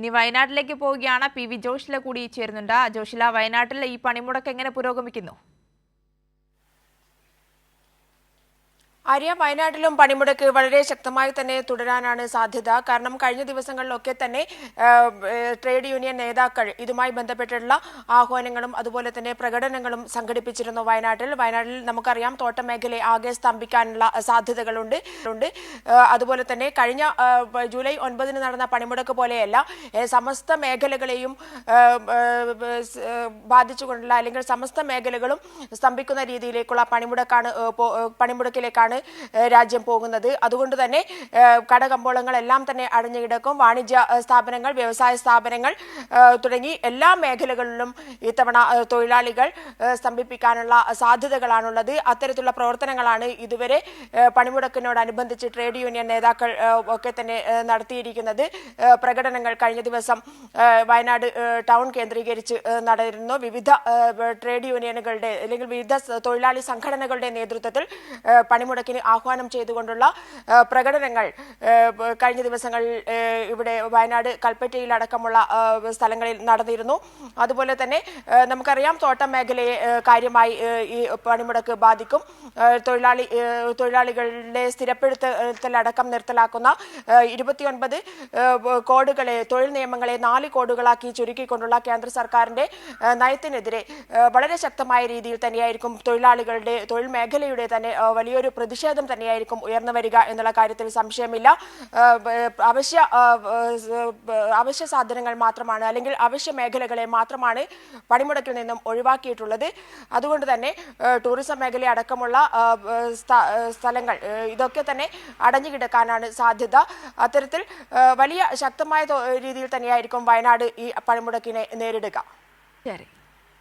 ഇനി വയനാട്ടിലേക്ക് പോവുകയാണ്. പി.വി. ജോഷില കൂടി ചേരുന്നുണ്ട്. ജോഷില, വയനാട്ടിൽ ഈ പണിമുടക്ക് എങ്ങനെ പുരോഗമിക്കുന്നു? ആര്യ, വയനാട്ടിലും പണിമുടക്ക് വളരെ ശക്തമായി തന്നെ തുടരാനാണ് സാധ്യത. കാരണം കഴിഞ്ഞ ദിവസങ്ങളിലൊക്കെ തന്നെ ട്രേഡ് യൂണിയൻ നേതാക്കൾ ഇതുമായി ബന്ധപ്പെട്ടുള്ള ആഹ്വാനങ്ങളും അതുപോലെ തന്നെ പ്രകടനങ്ങളും സംഘടിപ്പിച്ചിരുന്നു. വയനാട്ടിൽ നമുക്കറിയാം, തോട്ടം മേഖലയെ ആകെ സ്തംഭിക്കാനുള്ള സാധ്യതകളുണ്ട്. അതുപോലെ തന്നെ കഴിഞ്ഞ ജൂലൈ 9 നടന്ന പണിമുടക്ക് പോലെയല്ല, സമസ്ത മേഖലകളെയും ബാധിച്ചുകൊണ്ടുള്ള അല്ലെങ്കിൽ സമസ്ത മേഖലകളും സ്തംഭിക്കുന്ന രീതിയിലേക്കുള്ള പണിമുടക്കിലേക്കാണ് രാജ്യം പോകുന്നത്. അതുകൊണ്ട് തന്നെ കടകമ്പോളങ്ങളെല്ലാം തന്നെ അടഞ്ഞു കിടക്കും. വാണിജ്യ സ്ഥാപനങ്ങൾ, വ്യവസായ സ്ഥാപനങ്ങൾ തുടങ്ങി എല്ലാ മേഖലകളിലും ഇത്തവണ തൊഴിലാളികൾ സ്തംഭിപ്പിക്കാനുള്ള സാധ്യതകളാണുള്ളത്. അത്തരത്തിലുള്ള പ്രവർത്തനങ്ങളാണ് ഇതുവരെ പണിമുടക്കിനോടനുബന്ധിച്ച് ട്രേഡ് യൂണിയൻ നേതാക്കൾ ഒക്കെ തന്നെ നടത്തിയിരിക്കുന്നത്. പ്രകടനങ്ങൾ കഴിഞ്ഞ ദിവസം വയനാട് ടൗൺ കേന്ദ്രീകരിച്ച് നടന്നിരുന്നു. വിവിധ ട്രേഡ് യൂണിയനുകളുടെ അല്ലെങ്കിൽ വിവിധ തൊഴിലാളി സംഘടനകളുടെ നേതൃത്വത്തിൽ പണിമുടക്കിന് ആഹ്വാനം ചെയ്തുകൊണ്ടുള്ള പ്രകടനങ്ങൾ കഴിഞ്ഞ ദിവസങ്ങളിൽ ഇവിടെ വയനാട് കൽപ്പറ്റയിൽ അടക്കമുള്ള സ്ഥലങ്ങളിൽ നടന്നിരുന്നു. അതുപോലെ തന്നെ നമുക്കറിയാം, തോട്ടം മേഖലയെ കാര്യമായി ഈ പണിമുടക്ക് ബാധിക്കും. തൊഴിലാളികളുടെ സ്ഥിരപ്പെടുത്തലടക്കം നിർത്തലാക്കുന്ന 29 കോഡുകളെ, തൊഴിൽ നിയമങ്ങളെ 4 കോഡുകളാക്കി ചുരുക്കിക്കൊണ്ടുള്ള കേന്ദ്ര സർക്കാരിന്റെ നയത്തിനെതിരെ വളരെ ശക്തമായ രീതിയിൽ തന്നെയായിരിക്കും തൊഴിൽ മേഖലയുടെ തന്നെ വലിയൊരു പ്രതിഷേധം തന്നെയായിരിക്കും ഉയർന്നു വരിക എന്നുള്ള കാര്യത്തിൽ സംശയമില്ല. അവശ്യ സാധനങ്ങൾ മാത്രമാണ് അല്ലെങ്കിൽ അവശ്യ മേഖലകളെ മാത്രമാണ് പണിമുടക്കിൽ നിന്നും ഒഴിവാക്കിയിട്ടുള്ളത്. അതുകൊണ്ട് തന്നെ ടൂറിസം മേഖല അടക്കമുള്ള സ്ഥലങ്ങൾ ഇതൊക്കെ തന്നെ അടഞ്ഞു കിടക്കാനാണ് സാധ്യത. അത്തരത്തിൽ വലിയ ശക്തമായ രീതിയിൽ തന്നെയായിരിക്കും വയനാട് ഈ പണിമുടക്കിനെ നേരിടുക. ശരി,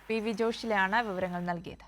പി.വി. ജോഷിലാണ് വിവരങ്ങൾ നൽകിയത്.